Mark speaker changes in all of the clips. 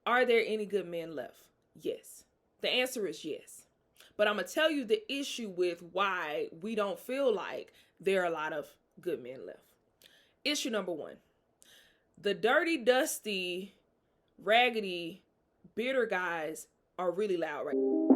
Speaker 1: Are there any good men left? Yes. The answer is yes. But I'm going to tell you the issue with why we don't feel like there are a lot of good men left. Issue number one: the dirty, dusty, raggedy, bitter guys are really loud right now.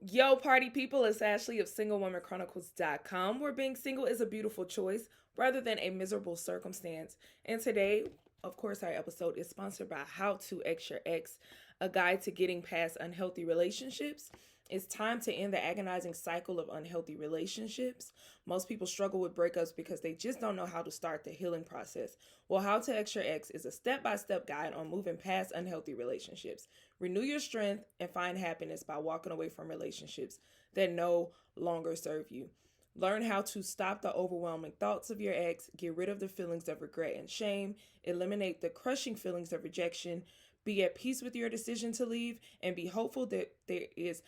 Speaker 1: Yo, party people, it's Ashley of SingleWomanChronicles.com, where being single is a beautiful choice rather than a miserable circumstance. And today, of course, our episode is sponsored by How to X Your Ex, a guide to getting past unhealthy relationships. It's time to end the agonizing cycle of unhealthy relationships. Most people struggle with breakups because they just don't know how to start the healing process. Well, How to X Your Ex is a step-by-step guide on moving past unhealthy relationships. Renew your strength and find happiness by walking away from relationships that no longer serve you. Learn how to stop the overwhelming thoughts of your ex, get rid of the feelings of regret and shame, eliminate the crushing feelings of rejection, be at peace with your decision to leave, and be hopeful that there is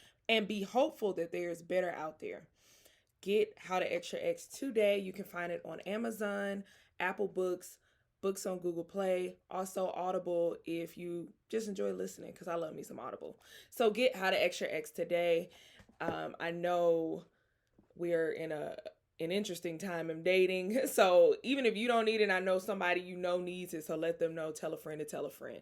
Speaker 1: better out there. Get How to X Your Ex today. You can find it on Amazon, Apple Books, books on Google Play, also Audible if you just enjoy listening, because I love me some Audible. So get How to X Your Ex today. I know we're in an interesting time of dating, so even if you don't need it, I know somebody you know needs it, so let them know. Tell a friend to tell a friend.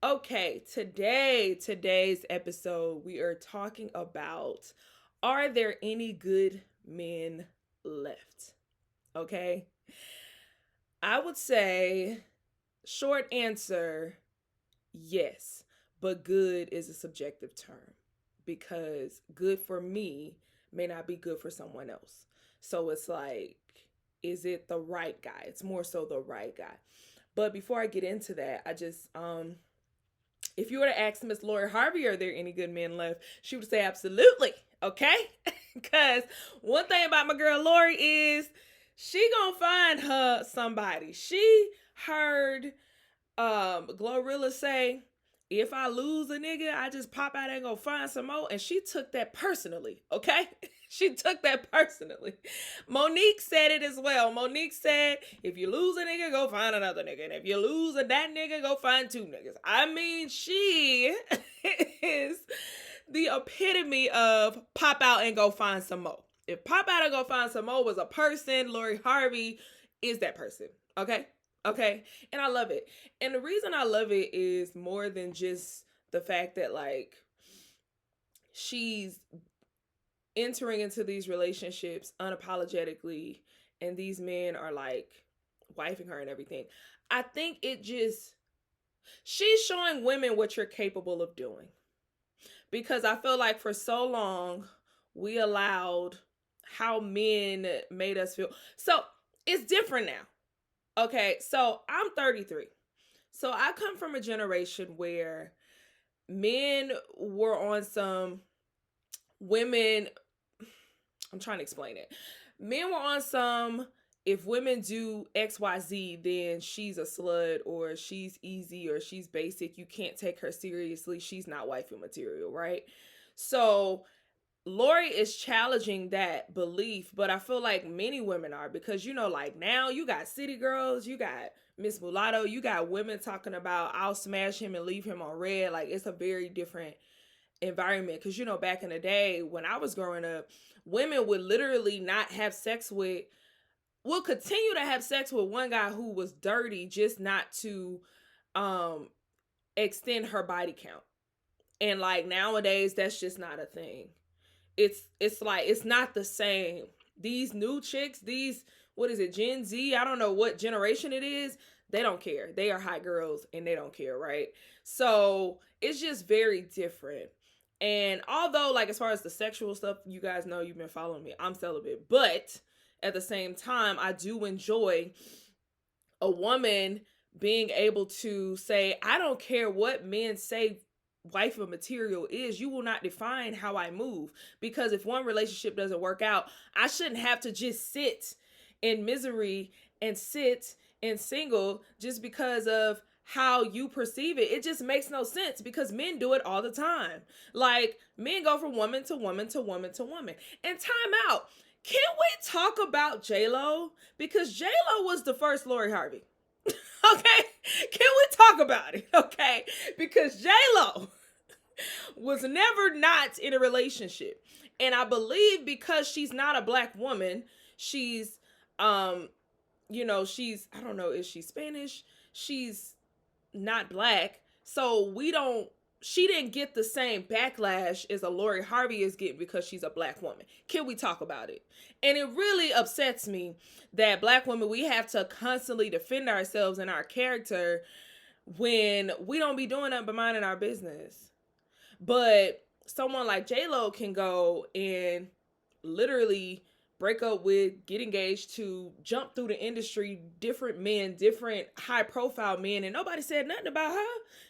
Speaker 1: Okay, today's episode, we are talking about, are there any good men left? Okay, I would say short answer, yes, but good is a subjective term because good for me may not be good for someone else. So it's like, is it the right guy? It's more so the right guy. But before I get into that, I just if you were to ask Miss Lori Harvey, are there any good men left? She would say absolutely. Okay, because one thing about my girl Lori is she gonna find her somebody. She heard Glorilla say, if I lose a nigga, I just pop out and go find some more. And she took that personally, okay? She took that personally. Monique said it as well. Monique said, if you lose a nigga, go find another nigga. And if you lose that nigga, go find two niggas. I mean, she is the epitome of pop out and go find some more. If pop out and go find some more was a person, Lori Harvey is that person, okay? Okay. And I love it. And the reason I love it is more than just the fact that, like, she's entering into these relationships unapologetically and these men are like wifing her and everything. I think she's showing women what you're capable of doing. Because I feel like for so long we allowed how men made us feel. So it's different now. Okay, so I'm 33. So I come from a generation where men were on some women, I'm trying to explain it. Men were on some, if women do XYZ, then she's a slut or she's easy or she's basic. You can't take her seriously. She's not waifu material, right? So Lori is challenging that belief, but I feel like many women are because, you know, like now you got city girls, you got Miss Mulatto, you got women talking about I'll smash him and leave him on red. Like it's a very different environment because, you know, back in the day when I was growing up, women would literally not have sex with, will continue to have sex with one guy who was dirty just not to extend her body count. And like nowadays, that's just not a thing. It's like it's not the same. These new chicks, these, what is it, Gen Z? I don't know what generation it is. They don't care. They are hot girls and they don't care, right? So it's just very different. And although, like, as far as the sexual stuff, you guys know, you've been following me, I'm celibate. But at the same time, I do enjoy a woman being able to say, I don't care what men say wife of material is, you will not define how I move. Because if one relationship doesn't work out, I shouldn't have to just sit in misery and sit in single just because of how you perceive it. It just makes no sense because men do it all the time. Like, men go from woman to woman to woman to woman. And time out. Can we talk about J-Lo? Because J-Lo was the first Lori Harvey. Okay? Can we talk about it? Okay? Because J-Lo was never not in a relationship. And I believe because she's not a black woman, she's she's, I don't know, is she Spanish? She's not black. So we don't she didn't get the same backlash as a Lori Harvey is getting because she's a black woman. Can we talk about it? And it really upsets me that black women, we have to constantly defend ourselves and our character when we don't be doing nothing but minding our business. But someone like J-Lo can go and literally break up with, get engaged to, jump through the industry, different men, different high profile men, and nobody said nothing about her.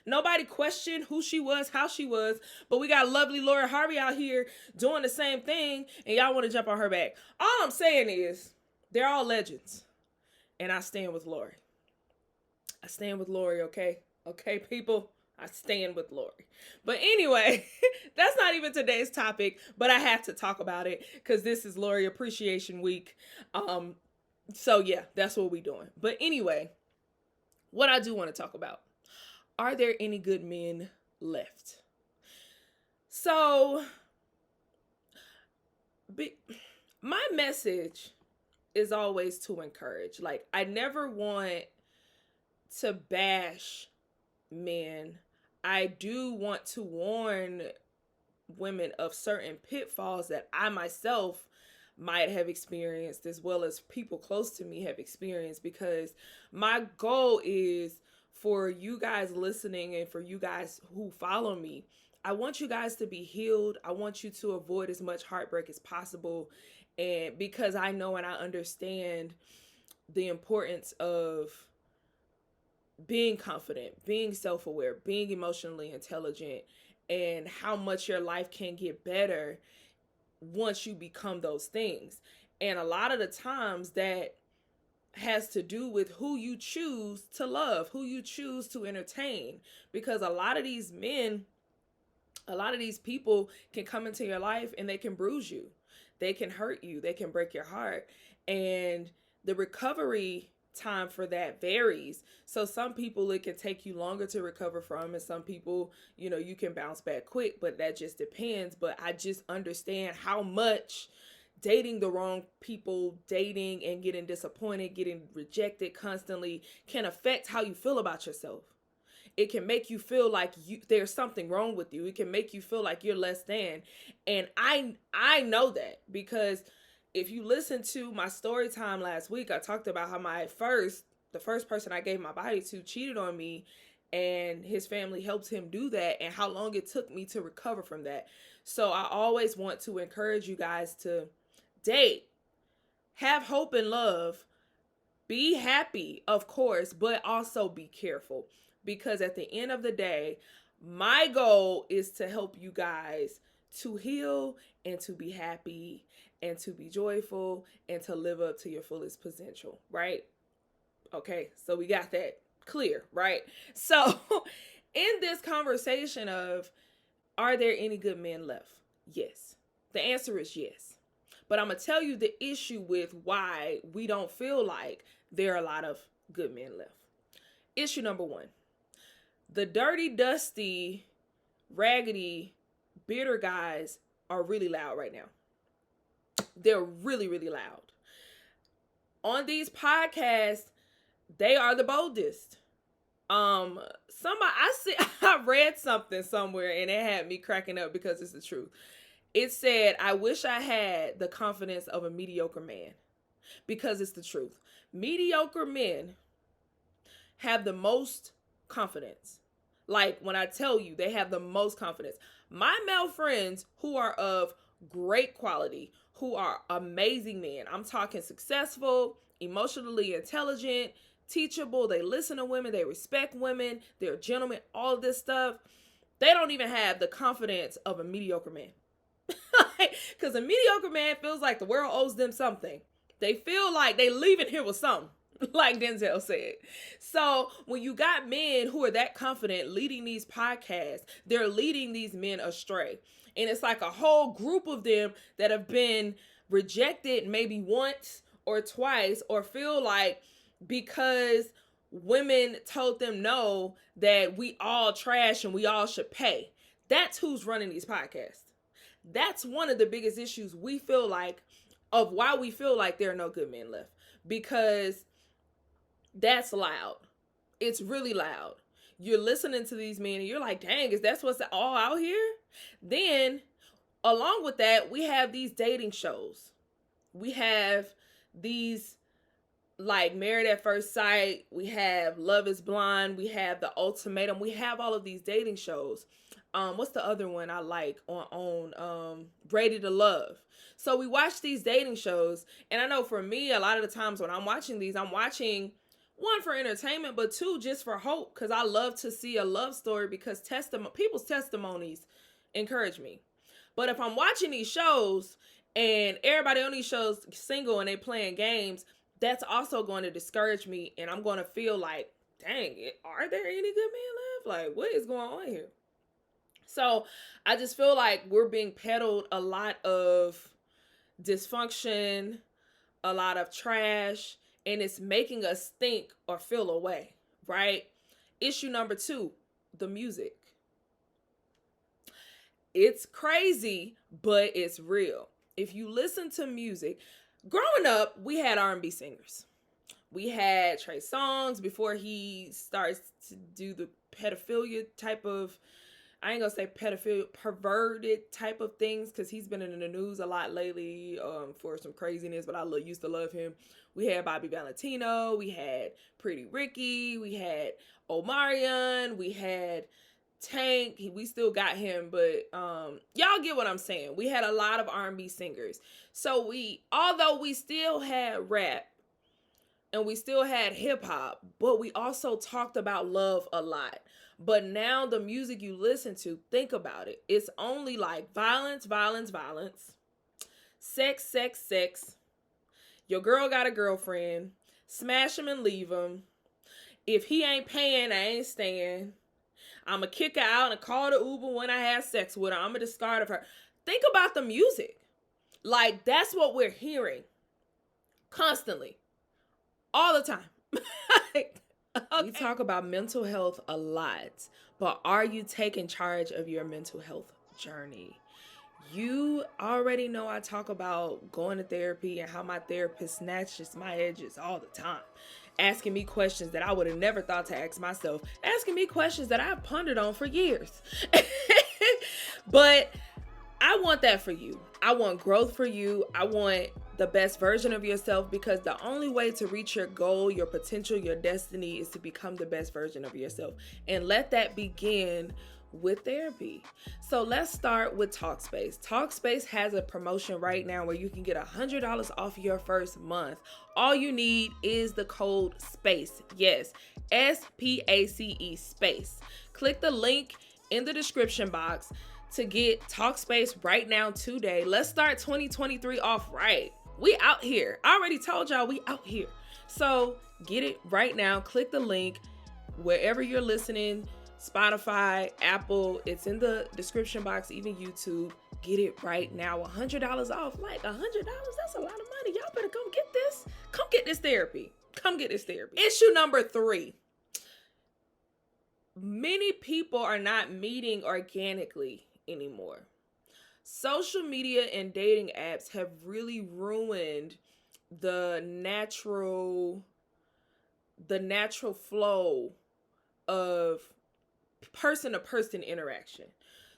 Speaker 1: Nobody questioned who she was, how she was. But we got lovely Lori Harvey out here doing the same thing, and y'all want to jump on her back. All I'm saying is, they're all legends. And I stand with Lori. I stand with Lori, okay? Okay, people? I stand with Lori. But anyway, that's not even today's topic, but I have to talk about it because this is Lori Appreciation Week. So yeah, that's what we're doing. But anyway, what I do want to talk about, are there any good men left? So, my message is always to encourage. Like, I never want to bash men. I do want to warn women of certain pitfalls that I myself might have experienced, as well as people close to me have experienced, because my goal is for you guys listening and for you guys who follow me, I want you guys to be healed. I want you to avoid as much heartbreak as possible. And because I know and I understand the importance of being confident, being self-aware, being emotionally intelligent, and how much your life can get better once you become those things. And a lot of the times that has to do with who you choose to love, who you choose to entertain. Because a lot of these men, a lot of these people can come into your life and they can bruise you. They can hurt you. They can break your heart. And the recovery time for that varies. So some people, it can take you longer to recover from, and some people, you can bounce back quick, but that just depends. But I just understand how much dating the wrong people, dating and getting disappointed, getting rejected constantly can affect how you feel about yourself. It can make you feel like there's something wrong with you. It can make you feel like you're less than. And I know that because if you listen to my story time last week, I talked about how the first person I gave my body to cheated on me, and his family helped him do that, and how long it took me to recover from that. So I always want to encourage you guys to date, have hope and love, be happy, of course, but also be careful. Because at the end of the day, my goal is to help you guys to heal and to be happy and to be joyful and to live up to your fullest potential, right? Okay, so we got that clear, right? So in this conversation of, are there any good men left? Yes. The answer is yes. But I'm going to tell you the issue with why we don't feel like there are a lot of good men left. Issue number one. The dirty, dusty, raggedy, bitter guys are really loud right now. They're really, really loud. On these podcasts, they are the boldest. I read something somewhere and it had me cracking up because it's the truth. It said, I wish I had the confidence of a mediocre man, because it's the truth. Mediocre men have the most confidence. Like when I tell you, they have the most confidence. My male friends who are of great quality, who are amazing men, I'm talking successful, emotionally intelligent, teachable, they listen to women, they respect women, they're gentlemen, all of this stuff. They don't even have the confidence of a mediocre man. Because a mediocre man feels like the world owes them something. They feel like they leaving here with something, like Denzel said. So when you got men who are that confident leading these podcasts, they're leading these men astray. And it's like a whole group of them that have been rejected maybe once or twice, or feel like because women told them no, that we all trash and we all should pay. That's who's running these podcasts. That's one of the biggest issues we feel like, of why we feel like there are no good men left. Because that's loud. It's really loud. You're listening to these men and you're like, dang, is that what's all out here? Then, along with that, we have these dating shows. We have these, like, Married at First Sight. We have Love is Blind. We have The Ultimatum. We have all of these dating shows. What's the other one I like on Ready to Love? So we watch these dating shows, and I know for me, a lot of the times when I'm watching these, I'm watching, one, for entertainment, but two, just for hope, because I love to see a love story, because people's testimonies encourage me. But if I'm watching these shows and everybody on these shows single and they playing games, that's also going to discourage me, and I'm going to feel like, dang, are there any good men left? Like, what is going on here? So I just feel like we're being peddled a lot of dysfunction, a lot of trash, and it's making us think or feel away, right? Issue number 2, the music. It's crazy, but it's real. If you listen to music, growing up, we had R&B singers. We had Trey Songz before he starts to do the pedophilia type of, I ain't gonna say pedophilia, perverted type of things, because he's been in the news a lot lately for some craziness, but I used to love him. We had Bobby Valentino, we had Pretty Ricky, we had Omarion, we had Tank. We still got him, but y'all get what I'm saying. We had a lot of R&B singers. So although we still had rap and we still had hip hop, but we also talked about love a lot. But now the music you listen to, think about it. It's only like violence, violence, violence, sex, sex, sex. Your girl got a girlfriend. Smash him and leave him. If he ain't paying, I ain't staying. I'm going to kick her out and call the Uber when I have sex with her. I'm going to discard of her. Think about the music. Like, that's what we're hearing constantly, all the time. Okay. We talk about mental health a lot, but are you taking charge of your mental health journey? You already know I talk about going to therapy and how my therapist snatches my edges all the time, asking me questions that I would have never thought to ask myself, asking me questions that I've pondered on for years. But I want that for you. I want growth for you. I want the best version of yourself, because the only way to reach your goal, your potential, your destiny is to become the best version of yourself. And let that begin with therapy. So let's start with Talkspace. Talkspace has a promotion right now where you can get $100 off your first month. All you need is the code SPACE. Yes, SPACE, SPACE. Click the link in the description box to get Talkspace right now today. Let's start 2023 off right. We out here. I already told y'all we out here. So get it right now. Click the link wherever you're listening. Spotify, Apple, it's in the description box, even YouTube. Get it right now. $100 off. Like $100, that's a lot of money. Y'all better come get this. Come get this therapy. Come get this therapy. Issue number 3. Many people are not meeting organically anymore. Social media and dating apps have really ruined the natural flow of person-to-person interaction.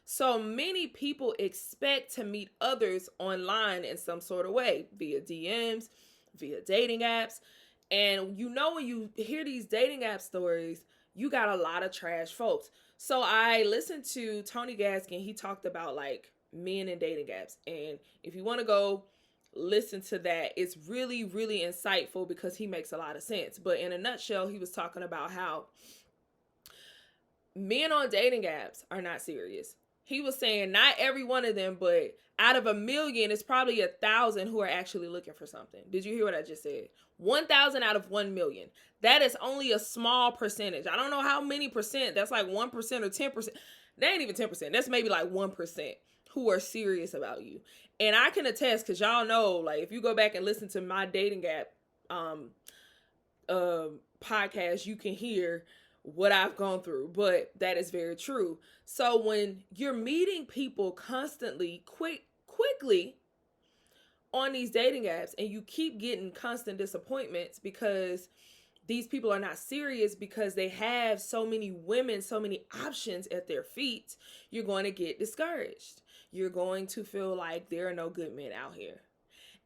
Speaker 1: So many people expect to meet others online in some sort of way, via DMs, via dating apps. And when you hear these dating app stories, you got a lot of trash folks. So I listened to Tony Gaskin. He talked about like men and dating apps. And if you want to go listen to that, it's really, really insightful because he makes a lot of sense. But in a nutshell, he was talking about how men on dating apps are not serious. He was saying not every one of them, but out of 1 million, it's probably 1,000 who are actually looking for something. Did you hear what I just said? 1,000 out of 1 million. That is only a small percentage. I don't know how many percent. That's like 1% or 10%. That ain't even 10%. That's maybe like 1% who are serious about you. And I can attest, because y'all know, like, if you go back and listen to my dating app podcast, you can hear what I've gone through, but that is very true. So when you're meeting people constantly, quickly on these dating apps, and you keep getting constant disappointments because these people are not serious, because they have so many women, so many options at their feet, you're going to get discouraged. You're going to feel like there are no good men out here.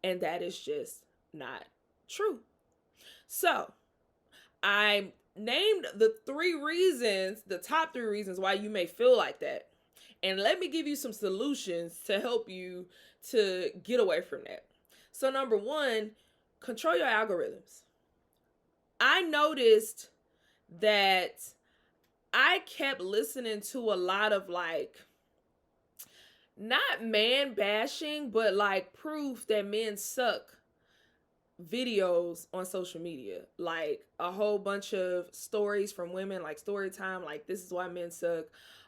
Speaker 1: And that is just not true. So I named the top 3 reasons why you may feel like that. And let me give you some solutions to help you to get away from that. So number 1, control your algorithms. I noticed that I kept listening to a lot of like, not man bashing, but like proof that men suck videos on social media. Like a whole bunch of stories from women, like story time, like this is why men suck.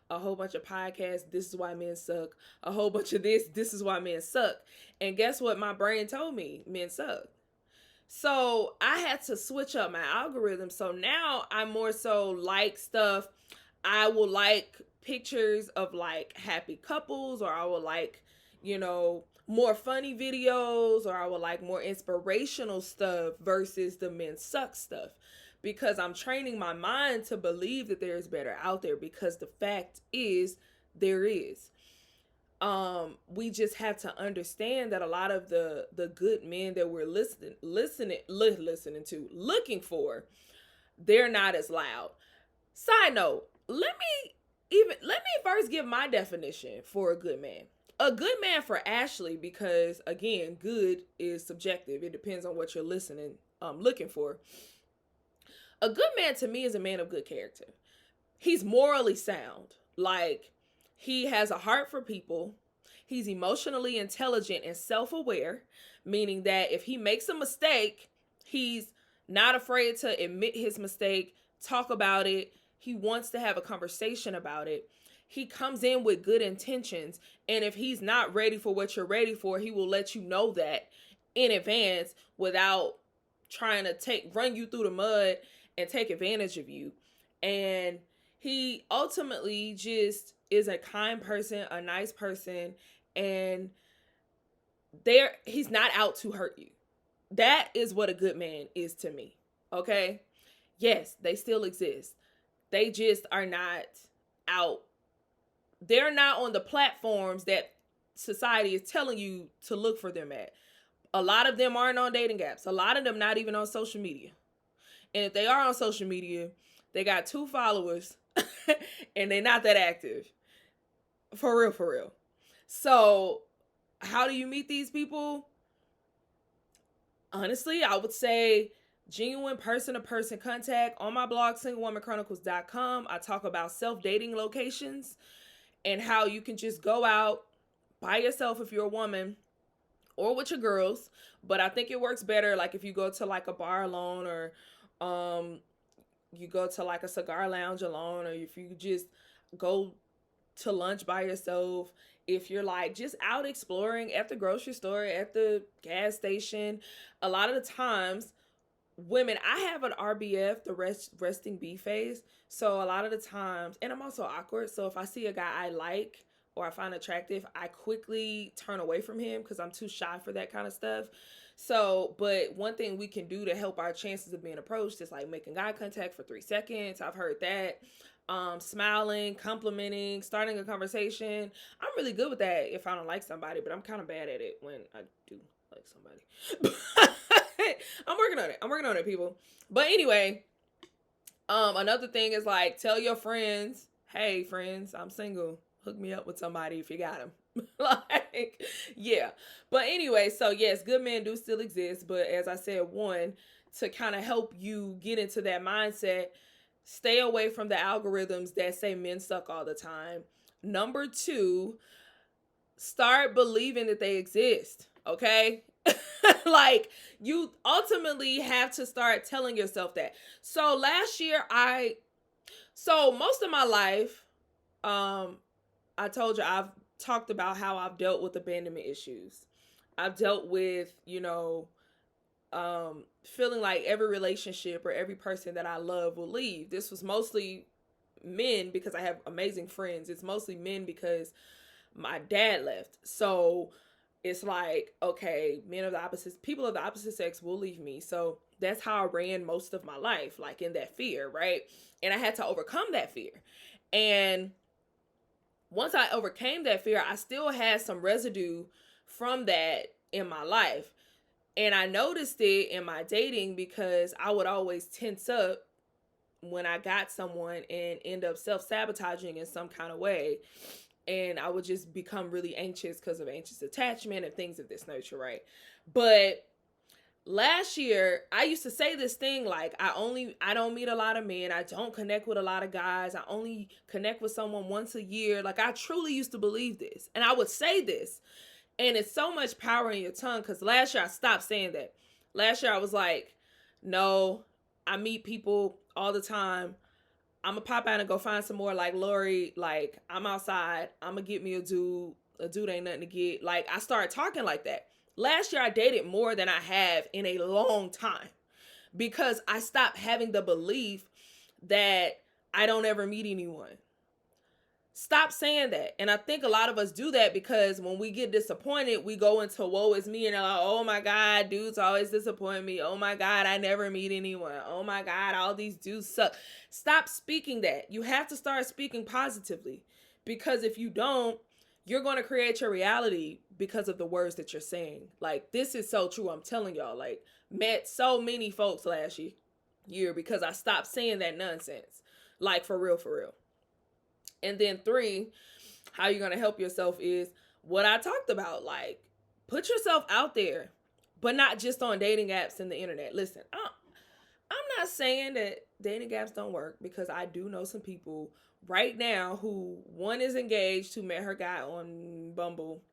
Speaker 1: A whole bunch of podcasts, this is why men suck. A whole bunch of this is why men suck. And guess what my brain told me? Men suck. So I had to switch up my algorithm. So now I more so like stuff. I will like pictures of like happy couples, or I will like, more funny videos, or I would like more inspirational stuff versus the men suck stuff, because I'm training my mind to believe that there is better out there, because the fact is there is. We just have to understand that a lot of the good men that we're listening to, looking for, they're not as loud. Side note, let me first give my definition for a good man. A good man for Ashley, because again, good is subjective. It depends on what you're looking for. A good man to me is a man of good character. He's morally sound. Like, he has a heart for people. He's emotionally intelligent and self-aware, meaning that if he makes a mistake, he's not afraid to admit his mistake, talk about it. He wants to have a conversation about it. He comes in with good intentions, and if he's not ready for what you're ready for, he will let you know that in advance without trying to run you through the mud and take advantage of you. And he ultimately just is a kind person, a nice person, and he's not out to hurt you. That is what a good man is to me. Okay? Yes, they still exist. They just are not out. They're not on the platforms that society is telling you to look for them at. A lot of them aren't on dating apps. A lot of them not even on social media. And if they are on social media, they got 2 followers and they're not that active. For real. So how do you meet these people? Honestly, I would say genuine person-to-person contact. On my blog, SingleWomanChronicles.com, I talk about self-dating locations and how you can just go out by yourself if you're a woman, or with your girls. But I think it works better like if you go to like a bar alone, or you go to like a cigar lounge alone, or if you just go to lunch by yourself. If you're like just out exploring at the grocery store, at the gas station. A lot of the times, women, I have an RBF, the resting B phase. So a lot of the times, and I'm also awkward. So if I see a guy I like or I find attractive, I quickly turn away from him because I'm too shy for that kind of stuff. So, but one thing we can do to help our chances of being approached is like making eye contact for 3 seconds. I've heard that. Smiling, complimenting, starting a conversation. I'm really good with that if I don't like somebody, but I'm kind of bad at it when I do like somebody. I'm working on it, people. But anyway, another thing is like, tell your friends, hey friends, I'm single. Hook me up with somebody if you got them. Like, yeah. But anyway, so yes, good men do still exist. But as I said, 1, to kind of help you get into that mindset, stay away from the algorithms that say men suck all the time. Number 2, start believing that they exist. Okay? Like, you ultimately have to start telling yourself that. So last year, most of my life, I told you I've talked about how I've dealt with abandonment issues. I've dealt with, feeling like every relationship or every person that I love will leave. This was mostly men because I have amazing friends. It's mostly men because my dad left. So it's like, okay, men of the opposite, people of the opposite sex will leave me. So that's how I ran most of my life, like in that fear, right? And I had to overcome that fear. And once I overcame that fear, I still had some residue from that in my life. And I noticed it in my dating because I would always tense up when I got someone and end up self-sabotaging in some kind of way. And I would just become really anxious because of anxious attachment and things of this nature, right? But last year, I used to say this thing like, I don't meet a lot of men. I don't connect with a lot of guys. I only connect with someone once a year. Like, I truly used to believe this. And I would say this. And it's so much power in your tongue because last year I stopped saying that. Last year I was like, no, I meet people all the time. I'm going to pop out and go find some more like Lori. Like, I'm outside. I'm going to get me a dude. A dude ain't nothing to get. Like, I started talking like that. Last year I dated more than I have in a long time because I stopped having the belief that I don't ever meet anyone. Stop saying that. And I think a lot of us do that because when we get disappointed, we go into woe is me and they're like, oh my God, dudes always disappoint me. Oh my God, I never meet anyone. Oh my God, all these dudes suck. Stop speaking that. You have to start speaking positively because if you don't, you're going to create your reality because of the words that you're saying. Like, this is so true. I'm telling y'all, like, met so many folks last year because I stopped saying that nonsense. Like, for real, for real. And then 3, how you're going to help yourself is what I talked about. Like, put yourself out there, but not just on dating apps and the internet. Listen, I'm not saying that dating apps don't work because I do know some people right now who one is engaged who met her guy on Bumble.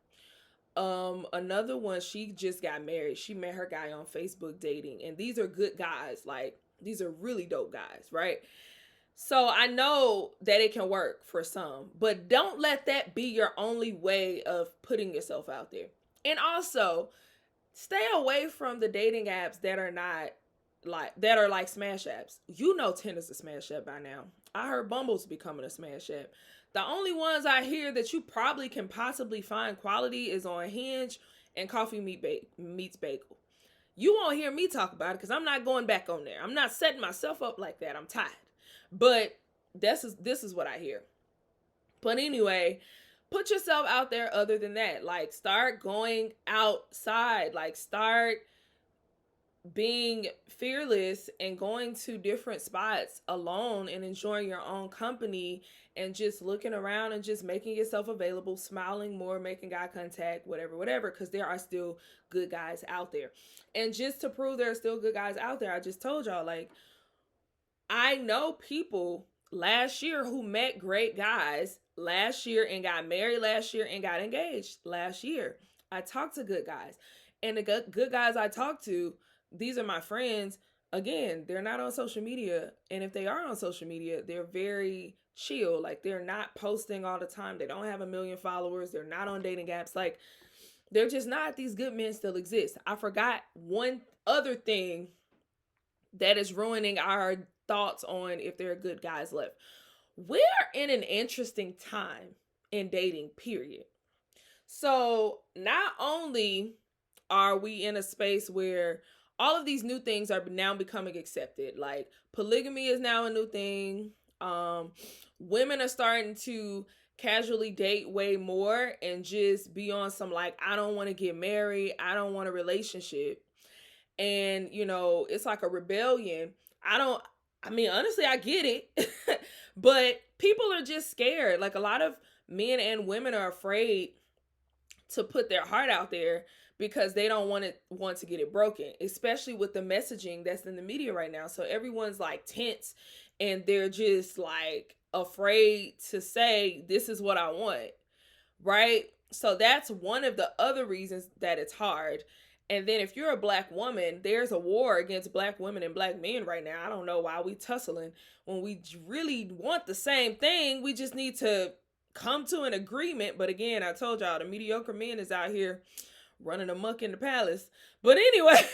Speaker 1: Another one, she just got married. She met her guy on Facebook dating. And these are good guys. Like, these are really dope guys, right? So I know that it can work for some, but don't let that be your only way of putting yourself out there. And also, stay away from the dating apps that are not like smash apps. You know Tinder's a smash app by now. I heard Bumble's becoming a smash app. The only ones I hear that you probably can possibly find quality is on Hinge and Coffee Meets Bagel. You won't hear me talk about it because I'm not going back on there. I'm not setting myself up like that. I'm tired. But this is what I hear. But anyway, put yourself out there other than that. Like, start going outside. Like, start being fearless and going to different spots alone and enjoying your own company and just looking around and just making yourself available, smiling more, making eye contact, whatever, because there are still good guys out there. And just to prove there are still good guys out there, I just told y'all, like, I know people last year who met great guys last year and got married last year and got engaged last year. I talked to good guys. And the good guys I talked to, these are my friends. Again, they're not on social media. And if they are on social media, they're very chill. Like, they're not posting all the time. They don't have 1 million followers. They're not on dating apps. Like, they're just not. These good men still exist. I forgot one other thing that is ruining our thoughts on if there are good guys left. We're in an interesting time in dating, period. So not only are we in a space where all of these new things are now becoming accepted, like polygamy is now a new thing. Women are starting to casually date way more and just be on some like, I don't want to get married, I don't want a relationship. And, you know, it's like a rebellion. Honestly, I get it. But people are just scared. Like, a lot of men and women are afraid to put their heart out there because they don't want to get it broken, especially with the messaging that's in the media right now. So everyone's like tense and they're just like afraid to say, this is what I want. Right? So that's one of the other reasons that it's hard. And then if you're a black woman, there's a war against black women and black men right now. I don't know why we tussling when we really want the same thing. We just need to come to an agreement. But again, I told y'all the mediocre men is out here running amok in the palace. But anyway,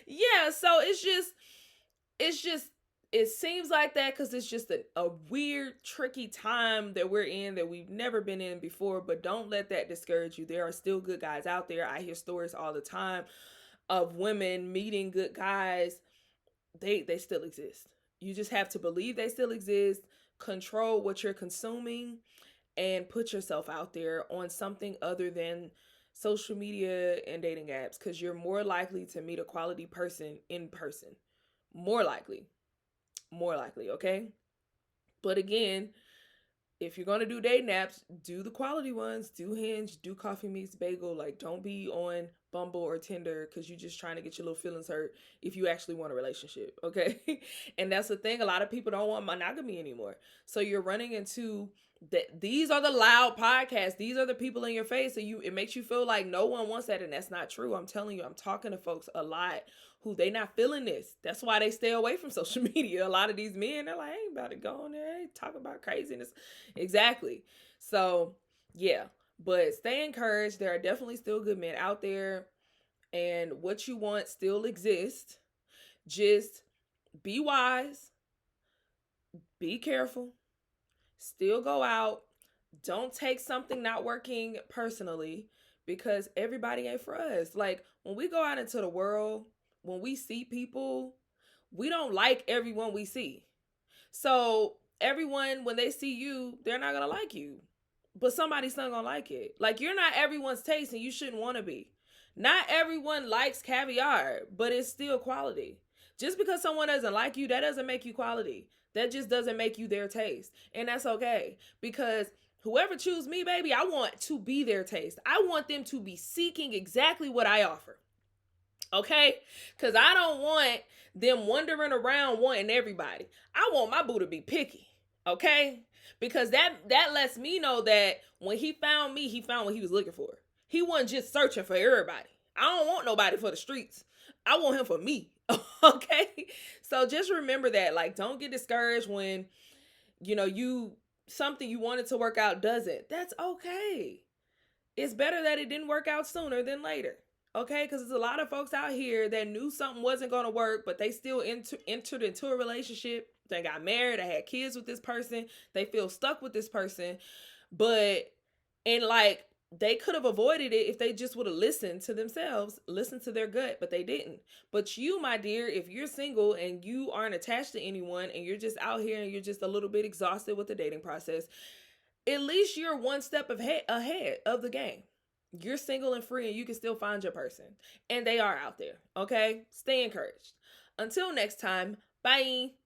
Speaker 1: Yeah, so it's just it seems like that because it's just a weird, tricky time that we're in that we've never been in before. But don't let that discourage you. There are still good guys out there. I hear stories all the time of women meeting good guys. They still exist. You just have to believe they still exist, control what you're consuming, and put yourself out there on something other than social media and dating apps, because you're more likely to meet a quality person in person. More likely. More likely, okay? But again, if you're gonna do dating apps, do the quality ones. Do Hinge, do Coffee Meets Bagel. Like, don't be on Bumble or Tinder because you're just trying to get your little feelings hurt if you actually want a relationship, okay? And that's the thing. A lot of people don't want monogamy anymore. So you're running into that. These are the loud podcasts. These are the people in your face. So it makes you feel like no one wants that, and that's not true. I'm telling you, I'm talking to folks a lot who they not feeling this. That's why they stay away from social media. A lot of these men, they're like, I ain't about to go on there. I ain't talking about craziness. Exactly. So, yeah. But stay encouraged. There are definitely still good men out there. And what you want still exists. Just be wise. Be careful. Still go out. Don't take something not working personally, because everybody ain't for us. Like, when we go out into the world, when we see people, we don't like everyone we see. So everyone, when they see you, they're not gonna like you. But somebody's still gonna like it. Like, you're not everyone's taste, and you shouldn't want to be. Not everyone likes caviar, but it's still quality. Just because someone doesn't like you, that doesn't make you quality. That just doesn't make you their taste. And that's okay. Because whoever choose me, baby, I want to be their taste. I want them to be seeking exactly what I offer. Okay? Because I don't want them wandering around wanting everybody. I want my boo to be picky. Okay? Because that lets me know that when he found me, he found what he was looking for. He wasn't just searching for everybody. I don't want nobody for the streets. I want him for me. Okay? So just remember that. Like, don't get discouraged when, you something you wanted to work out doesn't. That's okay. It's better that it didn't work out sooner than later. Okay, because there's a lot of folks out here that knew something wasn't going to work, but they still entered into a relationship. They got married, they had kids with this person, they feel stuck with this person. But, and like, they could have avoided it if they just would have listened to themselves, listened to their gut, but they didn't. But you, my dear, if you're single and you aren't attached to anyone and you're just out here and you're just a little bit exhausted with the dating process, at least you're one step ahead of the game. You're single and free, and you can still find your person. And they are out there. Okay? Stay encouraged. Until next time, bye.